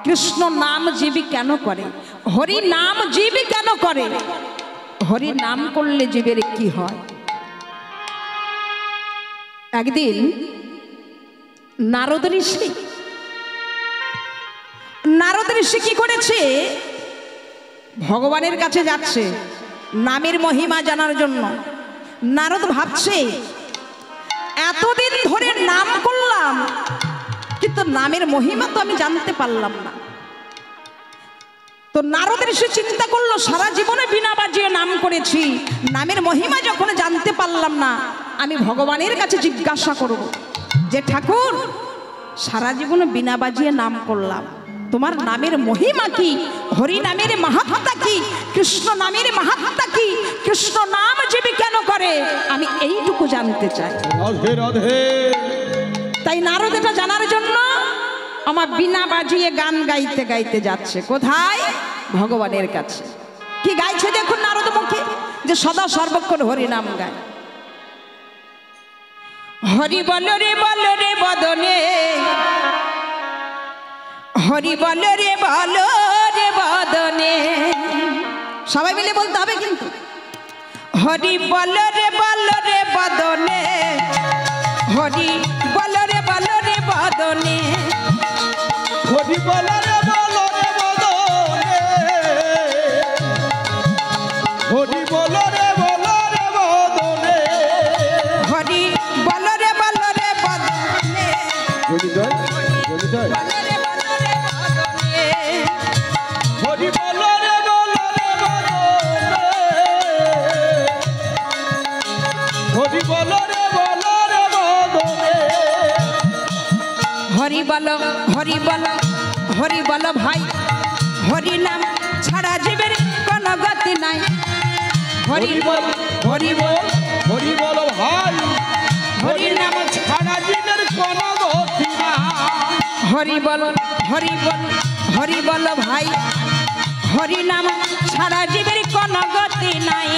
কৃষ্ণ নাম জীবী কেন করে, হরি নাম জীবী কেন করে, হরি নাম করলে জীবের কি হয়। একদিন নারদ ঋষি কি করেছে, ভগবানের কাছে যাচ্ছে নামের মহিমা জানার জন্য। নারদ ভাবছে এতদিন ধরে নাম করলাম কিন্তু নামের মহিমা তো আমি জানতে পারলাম না। তো নারদ ঋষি চিন্তা করলো সারা জীবনে বিনা বাজিয়ে নাম করেছি, নামের মহিমা যখন জানতে পারলাম না, আমি ভগবানের কাছে জিজ্ঞাসা করব যে ঠাকুর সারা জীবনে বিনা বাজিয়ে নাম করলাম, তোমার নামের মহিমা কি, হরি নামের মাহাত্ম্য কি, কৃষ্ণ নামের মাহাত্ম্য কি, কৃষ্ণ নাম জীবী কেন করে, আমি এইটুকু জানতে চাই। রাধে রাধে। তাই নারদ এটা জানার জন্য আমার বিনা বাজিয়ে গান গাইতে গাইতে যাচ্ছে কোথায়, ভগবানের কাছে। কি গাইছে দেখুন নারদ মুখে, যে সদা সর্বক্ষণ হরি নাম গায়। হরি বল রে বদনে, হরি বল রে বদনে, সবাই মিলে বলতে হবে কিন্তু। হরি বল রে বদনে, হরি বল রে বদনে, হরি বল রে বদনে, হরি বল রে বদনে, হরি বল রে বদনে, হরি জয় হরি জয়, হরি বল রে বদনে, হরি বল রে বদনে, হরি বল হরি বল ভাই, হরি নাম ছাড়া জীবের কোন গতি নাই। হরি বল হরি বল ভাই, হরি নাম ছাড়া জীবের কোনো গতি নাই। হরি বল ভাই, হরি নাম ছাড়া জীবের কোন গতি নাই।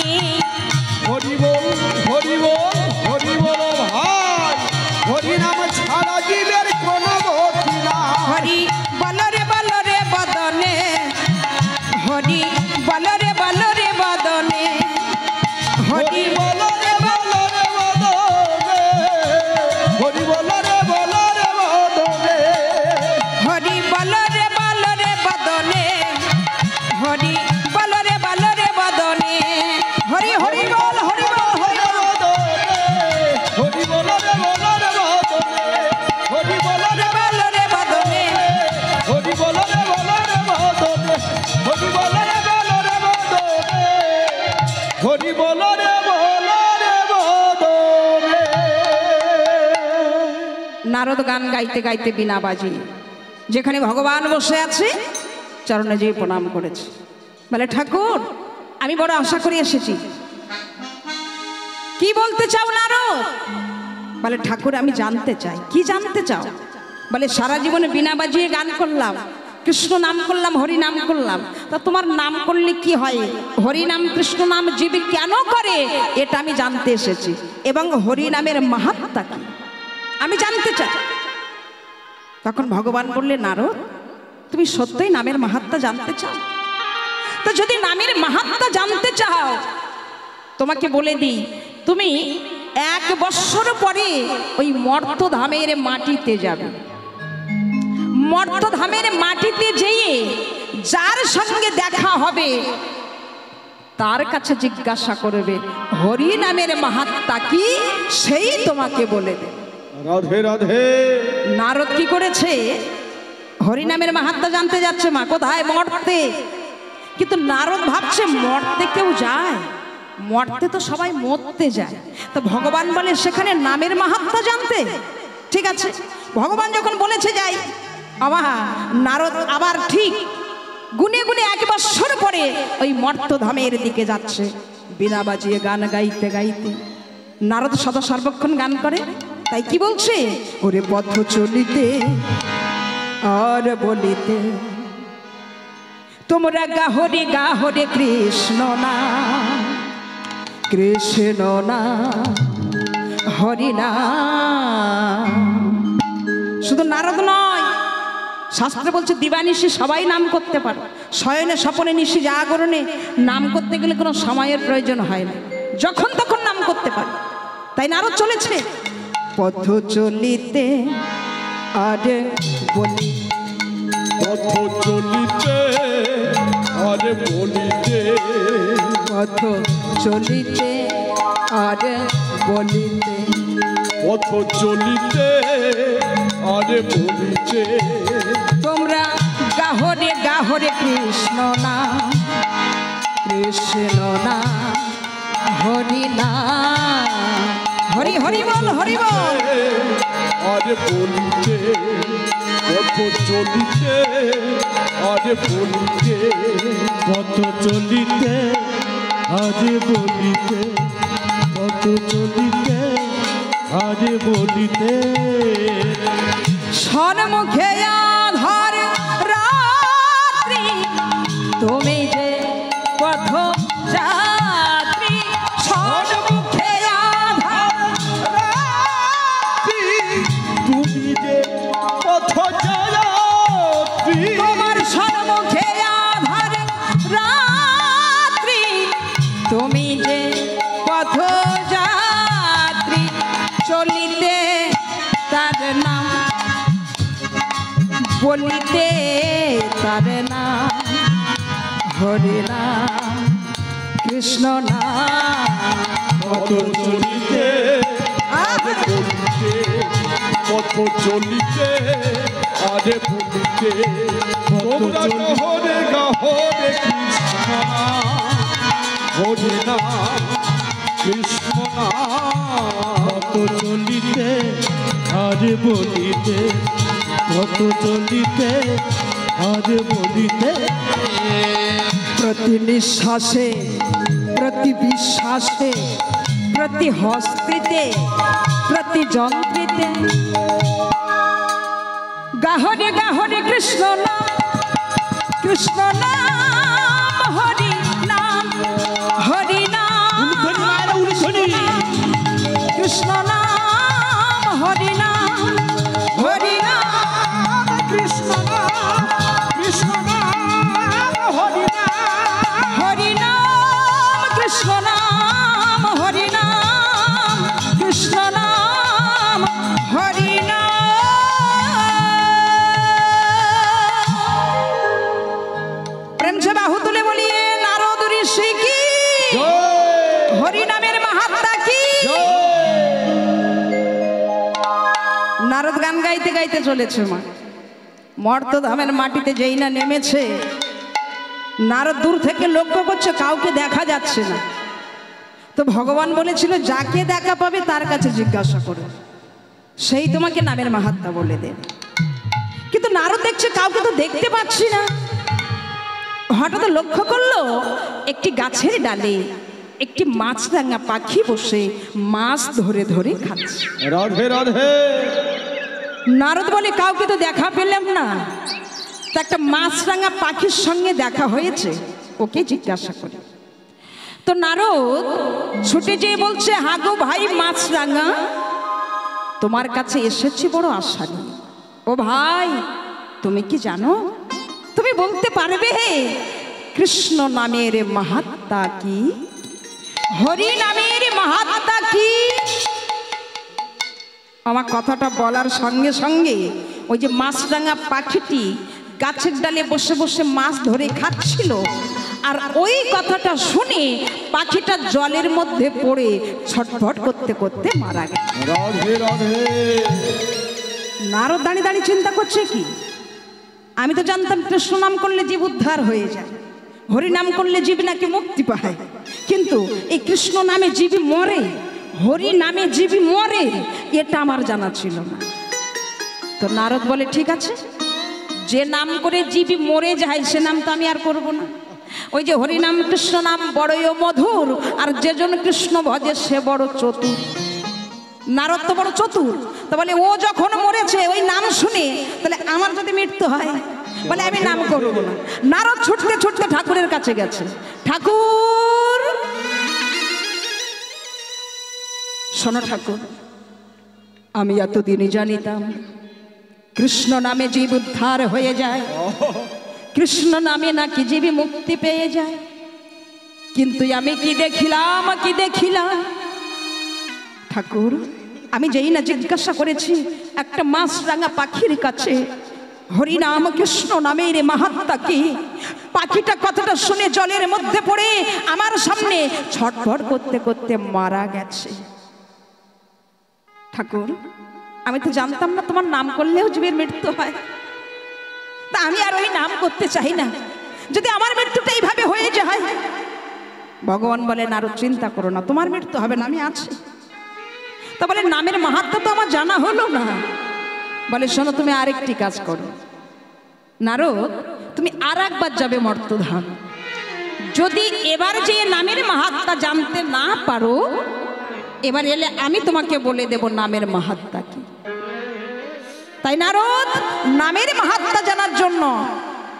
হরি বল ভাই, হরি নাম ছাড়া জীবের কোনো গতি নাই। হরি বল রে বদনে, হরি বল রে বদনে, হরি বল রে বদনে, হরি বল রে বদনে, হরি বল রে বদনে, হরি বল রে বদনে, হরি হরি বল হরি বল হরি বল, হরি বল রে বদনে, হরি বল রে বদনে, হরি বল রে বদনে, হরি বল রে বদনে, হরি বল রে বদনে। নারদ গান গাইতে গাইতে বিনা বাজিয়ে যেখানে ভগবান বসে আছে চরণে যেয়ে প্রণাম করেছে। বলে ঠাকুর আমি বড় আশা করে এসেছি, কি বলতে চাও নারদ? বলে ঠাকুর আমি জানতে চাই। কি জানতে চাও? বলে সারা জীবনে বিনা বাজিয়ে গান করলাম, কৃষ্ণ নাম করলাম, হরি নাম করলাম, তা তোমার নাম করলে কি হয়, হরি নাম কৃষ্ণ নাম জীবী কেন করে, এটা আমি জানতে এসেছি, এবং হরি নামের মাহাত্ম্য কি আমি জানতে চাই। তখন ভগবান বললে নারদ তুমি সত্যই নামের মাহাত্ম্য জানতে চাও? তো যদি নামের মাহাত্ম্য জানতে চাও তোমাকে বলে দিই, তুমি 1 বৎসর পরে ওই মর্তধামের মাটিতে যাবে। মর্তধামের মাটিতে যেয়ে যার সঙ্গে দেখা হবে তার কাছে জিজ্ঞাসা করবে হরি নামের মাহাত্ম্য কি, সেই তোমাকে বলে দেবে। রাধে রাধে। নারদ কি করেছে, হরি নামের মাহাত্ম্য জানতে যাচ্ছে মা কোথায়, মর্তে। কিন্তু নারদ ভাবছে মর্তে কেউ যায়, মর্তে তো সবাই মরতে যায়, তো ভগবান বলে সেখানে নামের মাহাত্ম্য জানতে। ঠিক আছে, ভগবান যখন বলেছে যাই, নারদ আবার ঠিক গুনে গুনে 1 বৎসর পরে ওই মর্তধামের দিকে যাচ্ছে বিনা বাজিয়ে গান গাইতে গাইতে। নারদ সদা সর্বক্ষণ গান করে, তাই কি বলছে, ওরে পথ চলিতে আর বলিতে তোমরা গাহরে গাহরে কৃষ্ণ না, কৃষ্ণ না হরি না। শুধু নারদ নয়, শাস্ত্রে বলছে দিবানিশি সবাই নাম করতে পারে, শয়নে স্বপনে নিশি জাগরণে নাম করতে গেলে কোনো সময়ের প্রয়োজন হয় না, যখন তখন নাম করতে পারে। তাই নারদ চলেছে পথ চলিতে আরে বলি, পথ চলিতে আরে বলিতে, পথ চলিতে আরে বলিতে, পথ চলিতে আরে বলিতে, তোমরা গাহরে গাহরে কৃষ্ণ না, কৃষ্ণ না হরি না, হরি হরি বল হরি বল। আরে বলিতে, পথ চলিতে আরে বলিতে, পথ চলিতে আরে বলিতে, পথ চলিতে আরে বলিতে, সন্মুখে আধার রাত্রি তুমি যে পথ যাত্রী, সন্মুখে আধার রাত্রি তুমি যে পথ যাত্রী, তোমার সন্মুখে আধার রাত্রি তুমি যে পথ যাত্রী, চলিতে তার নাম বলিতে তার নাম, হরি নাম কৃষ্ণ নাম। পথ চলিতে আরে বলিতে, পথ চলিতে আরে বলিতে, তোমরা গাহরে গাহরে কৃষ্ণ নাম, হরি নাম কৃষ্ণ নাম, পথ চলিতে আরে বলিতে, পথ চলিতে আরে বলিতে, প্রতি নিঃশ্বাসে প্রতি বিশ্বাসে প্রতি হস্তিতে প্রতি যন্ত্রিতে গাহরে গাহরে কৃষ্ণ নাম, কৃষ্ণ নাম হরি নাম, হরি নাম কৃষ্ণ নাম, হরি নাম, হরি নাম কৃষ্ণ নাম, কৃষ্ণ নাম, হরি নাম, হরি নাম কৃষ্ণ নাম, হরি নাম কৃষ্ণ নাম, হরি নাম। প্রেম সে বাহু তুলে বলিয়ে নারদ ঋষি কি, হরি নামের মাহাত্ম্য কি। নারদ গান গাইতে গাইতে চলেছে মা, মর্তধামের মাটিতে যেই না নেমেছে, নারদ দূর থেকে লক্ষ্য করছে কাউকে দেখা যাচ্ছে না। তো ভগবান বলেছিল যাকে দেখা পাবে তার কাছে জিজ্ঞাসা করো, সেই তোমাকে নামের মাহাত্ম্য বলে দেবে। কিন্তু নারদ দেখছে কাউকে তো দেখতে পাচ্ছি না। হঠাৎ লক্ষ্য করলো একটি গাছের ডালে একটি মাছরাঙা পাখি বসে মাছ ধরে ধরে খাচ্ছে। রাধে রাধে। নারদ বলে কাউকে তো দেখা পেলাম না, তা একটা মাছরাঙা পাখির সঙ্গে দেখা হয়েছে, ওকে জিজ্ঞাসা করে। তো নারদ ছুটে যেয়ে বলছে হাগো ভাই মাছরাঙা, তোমার কাছে এসেছি বড় আশা নিয়ে। ও ভাই তুমি কি জানো, তুমি বলতে পারবে কৃষ্ণ নামের মাহাত্ম্য কি, হরি নামের মাহাত্ম্য কি? আমার কথাটা বলার সঙ্গে সঙ্গে ওই যে মাছরাঙা পাখিটি গাছের ডালে বসে বসে মাছ ধরে খাচ্ছিল, আর ওই কথাটা শুনে পাখিটা জলের মধ্যে পড়ে ছটফট করতে করতে মারা গেল। রাধে রাধে। নারদ দাঁড়িয়ে দাঁড়িয়ে চিন্তা করছে কি, আমি তো জানতাম কৃষ্ণ নাম করলে জীব উদ্ধার হয়ে যায়, হরি নাম করলে জীব নাকি মুক্তি পায়, কিন্তু এই কৃষ্ণ নামে জীবী মরে, হরি নামে জীবী মরে, এটা আমার জানা ছিল না। তো নারদ বলে ঠিক আছে, যে নাম করে জীবী মরে যায় সে নাম তো আমি আর করব না। ওই যে হরি নাম কৃষ্ণ নাম বড়ই মধুর, আর যে জন কৃষ্ণ ভজে সে বড় চতুর। নারদ তো বড় চতুর, তো বলে ও যখন মরেছে ওই নাম শুনে, তাহলে আমার যদি মৃত্যু হয়, বলে আমি নাম করব না। নারদ ছুটতে ছুটতে ঠাকুরের কাছে গেছে, ঠাকুর শোনো ঠাকুর, আমি এতদিনই জানিতাম কৃষ্ণ নামে জীব উদ্ধার হয়ে যায়, কৃষ্ণ নামে নাকি জীবী মুক্তি পেয়ে যায়। কিন্তু আমি কি দেখিলাম ঠাকুর, আমি যেই না জিজ্ঞাসা করেছি একটা মাছরাঙা পাখির কাছে হরিনাম কৃষ্ণ নামের মাহাত্ম্য কি, পাখিটা কথাটা শুনে জলের মধ্যে পড়ে আমার সামনে ছটফট করতে করতে মারা গেছে। ঠাকুর, আমি তো জানতাম না তোমার নাম করলেও জীবের মৃত্যু হয়, তা আমি আর ওই নাম করতে চাই না, যদি আমার মৃত্যুটা এইভাবে হয়ে যায়। ভগবান বলেন আরো চিন্তা করো না, তোমার মৃত্যু হবে না, আমি আছি। তা বলে নামের মাহাত্ম্য তো আমার জানা হলো না। বলে শোনো, তুমি আরেকটি কাজ করো নারদ, তুমি আর একবার যাবে মর্তধাম। যদি এবার যে নামের মাহাত্ম্য জানতে না পারো, এবার এলে আমি তোমাকে বলে দেব নামের মাহাত্ম্য কি। তাই নারদ নামের মাহাত্ম্য জানার জন্য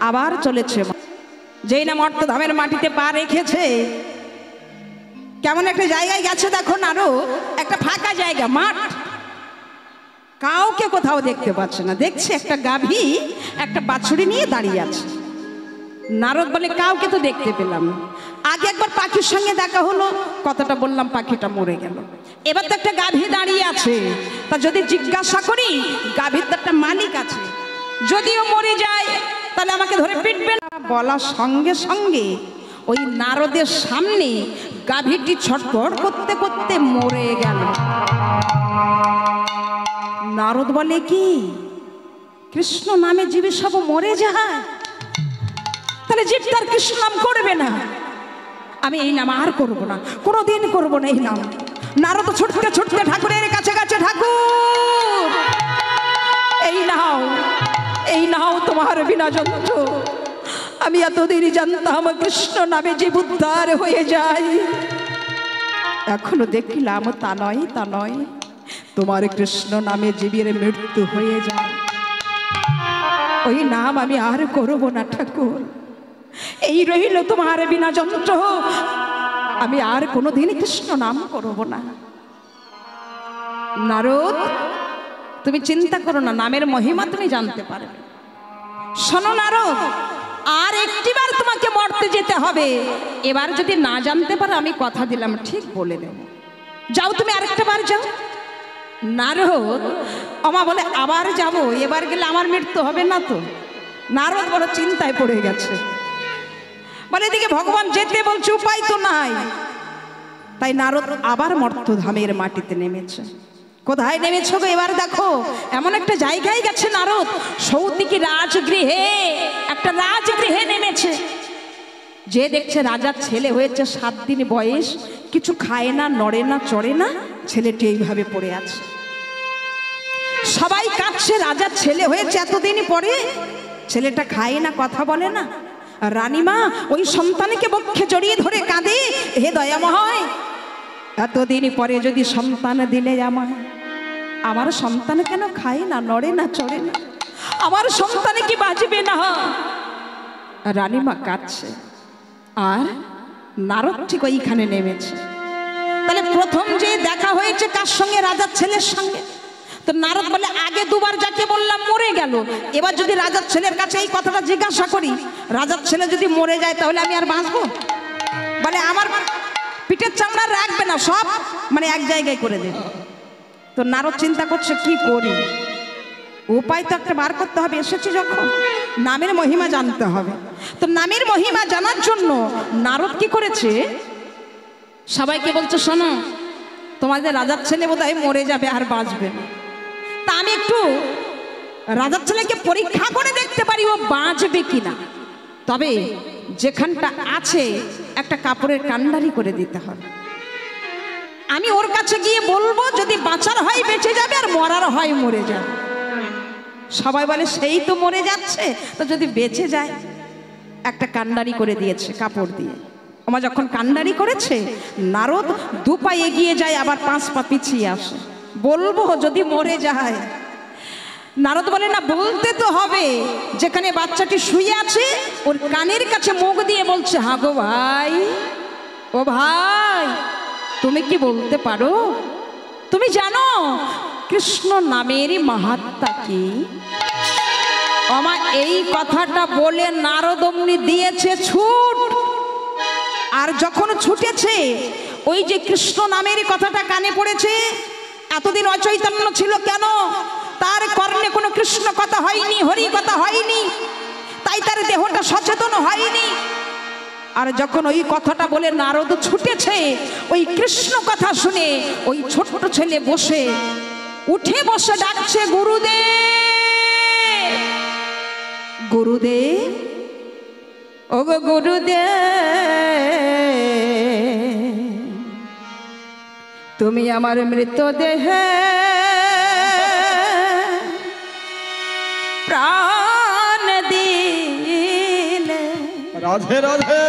আবার চলেছে। যেই না মর্তধামের মাটিতে পা রেখেছে, কেমন একটা জায়গায় গেছে দেখো নারদ, একটা ফাঁকা জায়গা, মাঠ, কাউকে কোথাও দেখতে পাচ্ছে না। দেখছে একটা গাভী একটা বাছুরি নিয়ে দাঁড়িয়ে আছে। নারদ বলে কাউকে তো দেখতে পেলাম না, আগে একবার পাখির সঙ্গে দেখা হলো, কথাটা বললাম, পাখিটা মরে গেল। এবার তো একটা গাভী দাঁড়িয়ে আছে, তা যদি জিজ্ঞাসা করি গাভীর তো একটা মালিক আছে, যদিও মরে যায় তাহলে আমাকে ধরে পিটবে না। বলার সঙ্গে সঙ্গে ওই নারদের সামনে গাভীটি ছটফট করতে করতে মরে গেল। নারদ বলে কি, কৃষ্ণ নামে জীবে সব মরে যায়, তাহলে জীব তার কৃষ্ণ নাম করবে না। আমি এই নাম আর করব না, কোনোদিন করব না এই নাম। নারদ ছুটতে ছুটতে ঠাকুরের কাছে গেছে, ঠাকুর এই নাও তোমার বিনা যন্ত্র। আমি এতদিন জানতাম কৃষ্ণ নামে জীব উদ্ধার হয়ে যায়, এখনো দেখলাম তা নয়, তোমার কৃষ্ণ নামে জীবের মৃত্যু হয়ে যায়। ওই নাম আমি আর করব না ঠাকুর, এই রইল তোমার বিনা যন্ত্র, আমি আর কোনোদিন কৃষ্ণ নাম করব না। নারদ, তুমি চিন্তা করো না, নামের মহিমা তুমি জানতে পারবে। শোনো নারদ, আর একটিবার তোমাকে মরতে যেতে হবে, এবার যদি না জানতে পারো আমি কথা দিলাম ঠিক বলে দেব। যাও তুমি আরেকটা বার যাও। নারদ আমা বলে আবার যাব, এবার গেলে আমার মৃত্যু হবে না তো? নারদ বড় চিন্তায় পড়ে গেছে, বলে এদিকে ভগবান যেতে বলছে, উপায় তো নাই। তাই নারদ আবার মর্তধামের মাটিতে নেমেছে। কোথায় নেমেছো গো? এবার দেখো এমন একটা জায়গায় গেছে নারদ, সৌতিকি রাজগৃহে, একটা রাজগৃহে নেমেছে। যে দেখছে রাজার ছেলে হয়েছে, 7 দিন বয়স, কিছু খায় না, নড়ে না, চড়ে না, ছেলেটি এইভাবে পড়ে আছে। সবাই কাঁদছে, রাজার ছেলে হয়েছে এতদিন পরে, ছেলেটা খায় না, কথা বলে না। রানীমা ওই সন্তানকে বক্ষে জড়িয়ে ধরে কাঁদে, হে দয়াময়, এতদিন পরে যদি সন্তান দিলে আমায়, আমার সন্তান কেন খায় না, নড়ে না, চড়ে না, আমার সন্তানে কি বাঁচবে না? রানীমা কাঁদছে। আর নারদ ঠিক ওইখানে নেমেছে। তাহলে প্রথম যে দেখা হয়েছে কার সঙ্গে? রাজার ছেলের সঙ্গে। তো নারদ বলে আগে দুবার যাকে বললাম মরে গেল, এবার যদি রাজার ছেলের কাছে এই কথাটা জিজ্ঞাসা করি, রাজার ছেলে যদি মরে যায় তাহলে আমি আর বাঁচবো? বলে আমার পিঠের চামড়া রাখবে না, সব মানে এক জায়গায় করে দেবে। তো নারদ চিন্তা করছে কি করি, উপায় তো একটা বার করতে হবে, এসেছে যখন নামের মহিমা জানতে হবে। তো নামের মহিমা জানার জন্য নারদ কি করেছে, সবাইকে বলছে শোনো, তোমাদের রাজার ছেলে বোধহয় মরে যাবে, আর বাঁচবে না। তা আমি একটু রাজার ছেলেকে পরীক্ষা করে দেখতে পারি ও বাঁচবে কিনা। তবে যেখানটা আছে একটা কাপড়ের কান্ডারি করে দিতে হবে। আমি ওর কাছে গিয়ে বলবো, যদি বাঁচার হয় বেঁচে যাবে, আর মরার হয় মরে যাবে। সবাই বলে সেই তো মরে যাচ্ছে, তো যদি বেঁচে যায়। একটা কান্ডারি করে দিয়েছে কাপড় দিয়ে। আমার যখন কান্ডারি করেছে, নারদ 2 পা এগিয়ে যায়, আবার 5 পা পিছিয়ে আসে। বলবো যদি মরে যায়। নারদ বলে না, বলতে তো হবে। যেখানে বাচ্চাটি শুয়ে আছে ওর কানের কাছে মুখ দিয়ে বলছে, হা গো ভাই, ও ভাই, তুমি কি বলতে পারো? তুমি জানো কৃষ্ণ নামের মাহাত্ম্য কি? আমার এই কথাটা বলে নারদমনি দিয়েছে ছুট। আর যখন ছুটেছে ওই যে কৃষ্ণ নামের কথাটা কানে পড়েছে। এতদিন অচৈতন্য ছিল কেন? তার কর্ণে কোনো কৃষ্ণ কথা হয়নি, হরি কথা হয়নি, তাই তার দেহটা সচেতন হয়নি। আর যখন ওই কথাটা বলে নারদ ছুটেছে, ওই কৃষ্ণ কথা শুনে ওই ছোট্ট ছেলে উঠে বসে ডাকছে, গুরুদেব, গুরুদেব, ওগো গুরুদেব, তুমি আমার মৃতদেহে প্রাণ দিলে। রাধে রাধে।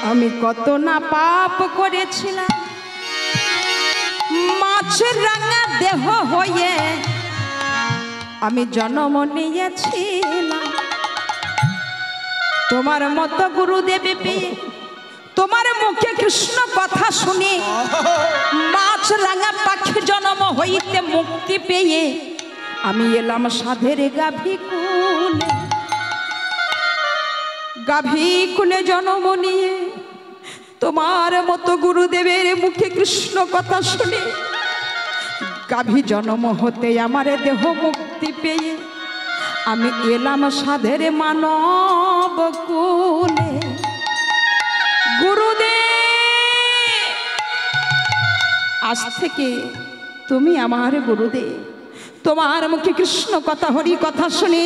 আমি কত না পাপ করেছিলাম, মাছের রাঙা দেহ হয়ে আমি জন্ম নিয়েছিলাম। তোমার মতো গুরুদেব পেয়ে, তোমার মুখে কৃষ্ণ কথা শুনে মাছ রাঙা পাখি জন্ম হইতে মুক্তি পেয়ে আমি এলাম সাধের গাভী কুলে। গাভী কুলে জন্ম নিয়ে তোমার মতো গুরুদেবের মুখে কৃষ্ণ কথা শুনে গাভী জন্ম হতে আমার দেহ মুক্তি পেয়ে আমি এলাম সাধের মানব কুলে। গুরুদেব, আজ থেকে তুমি আমার গুরুদেব। তোমার মুখে কৃষ্ণ কথা, হরি কথা শুনে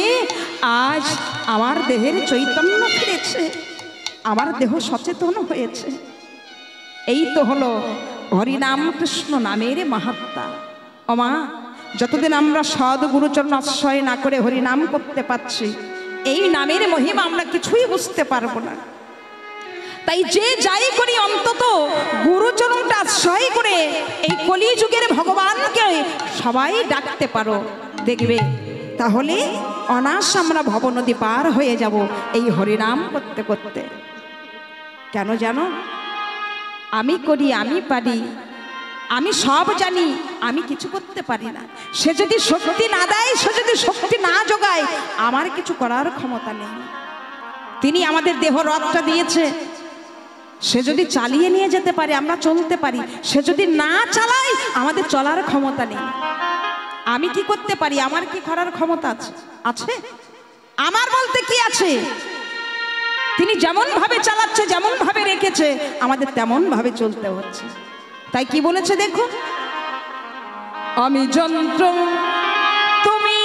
আজ আমার দেহের চৈতন্য ফিরেছে, আমার দেহ সচেতন হয়েছে। এই তো হলো হরিনাম কৃষ্ণ নামের মাহাত্ম্য। ওমা, যতদিন আমরা সদ গুরুচরণ আশ্রয় না করে হরিনাম করতে পারছি, এই নামের মহিমা আমরা কিছুই বুঝতে পারবো না। তাই যে যাই করি অন্তত গুরুচরণটা আশ্রয় করে এই কলিযুগের ভগবানকে সবাই ডাকতে পারো, দেখবে তাহলে অনায়াসে আমরা ভবনদী পার হয়ে যাব এই হরিনাম করতে করতে। কেন জানো? আমি করি, আমি পারি, আমি সব জানি, আমি কিছু করতে পারি না। সে যদি শক্তি না দেয়, সে যদি শক্তি না যোগায়, আমার কিছু করার ক্ষমতা নেই। তিনি আমাদের দেহ রথটা দিয়েছে, সে যদি চালিয়ে নিয়ে যেতে পারে আমরা চলতে পারি, সে যদি না চালায় আমাদের চলার ক্ষমতা নেই। আমি কি করতে পারি? আমার কি করার ক্ষমতা আছে? আছে? আমার বলতে কি আছে? তিনি যেমন ভাবে চালাচ্ছে, যেমন ভাবে রেখেছে, আমাদের তেমন ভাবে চলতে হচ্ছে। তাই কি বলেছে দেখো, আমি যন্ত্র তুমি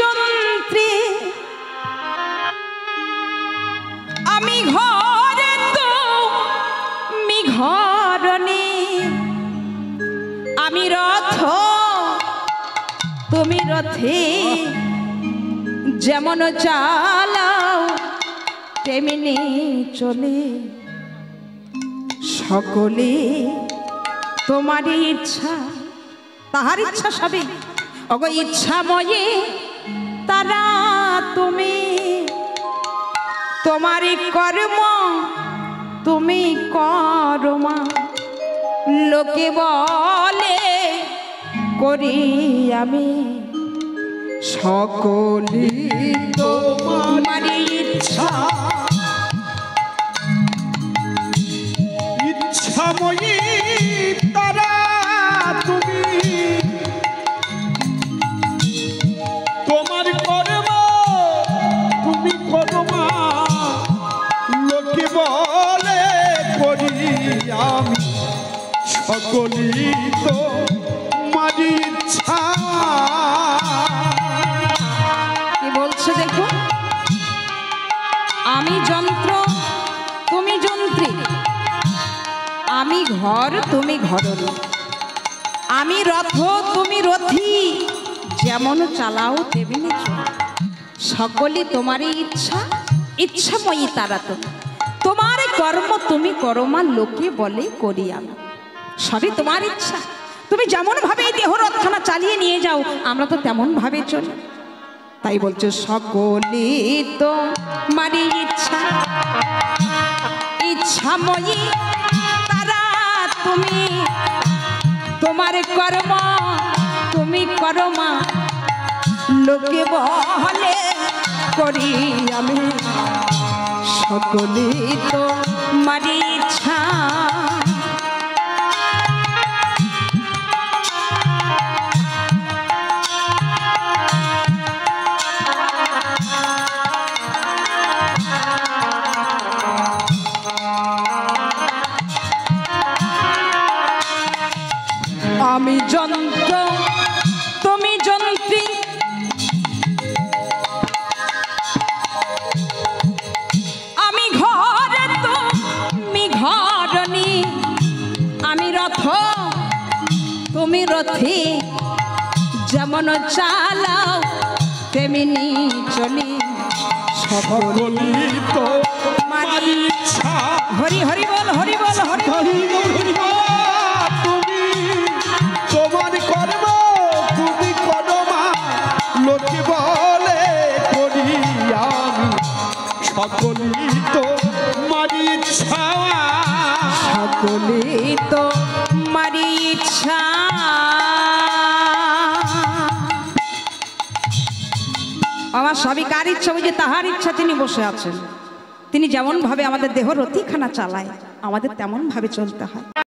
যন্ত্রী, আমি ঘরে তুমি ঘরণী, আমি রথ তুমি রথে, যেমন চালাও তেমনি চলে, সকলে তোমার ইচ্ছা তাহার ইচ্ছা সবে। অগ ইচ্ছাময়ে তারা তুমি, তোমার কর্ম তুমি করমা, লোকে বলে করি আমি, সকলে তোমার ইচ্ছা। ইচ্ছাময়ী তারা তুমি, তোমার কর্ম তুমি করমা, লোকে বলে করি আমি, সকলই তোমার ইচ্ছা। কি বলছে দেখো, আমি যন্ত্র তুমি যন্ত্রী, আমি ঘর তুমি ঘরণী, আমি রথ তুমি রথী, যেমন চালাও তেমনি চলো, সকলে তোমারই ইচ্ছা, ইচ্ছাময়ী তারা তুমি, তোমার কর্ম তুমি করমা, লোকে বলে করি আমি। সবই তোমার ইচ্ছা, তুমি যেমন ভাবে এই দেহ রথখানা চালিয়ে নিয়ে যাও, আমরা তো তেমন ভাবে চলি। তাই বলছো সকলে তোমারই ইচ্ছা, ইচ্ছাময়ী তারা তুমি, তোমার কর্ম তুমি করমা, লোকে বলে করি আমি সকলে তো মারি ইচ্ছা আমি যন্ত্র তুমি যন্ত্রী আমি ঘরে তুমি ঘরনি আমি রথ তুমি রথে যেমন চালাও তেমনি চলি সকলি তো মারি ইচ্ছা হরি হরি বল হরি বল হরি বল হরি বল। তুমি তোমার কর্ম তুমি কর্মা লোকে বলে করি আমি সকলি তো মারি ইচ্ছা সকলে তো মারি ইচ্ছা আমার স্বামী কার ইচ্ছা ওই যে তাহার ইচ্ছা তিনি বসে আছেন তিনি যেমন ভাবে আমাদের দেহ রতিখানা চালায় আমাদের তেমন ভাবে চলতে হয়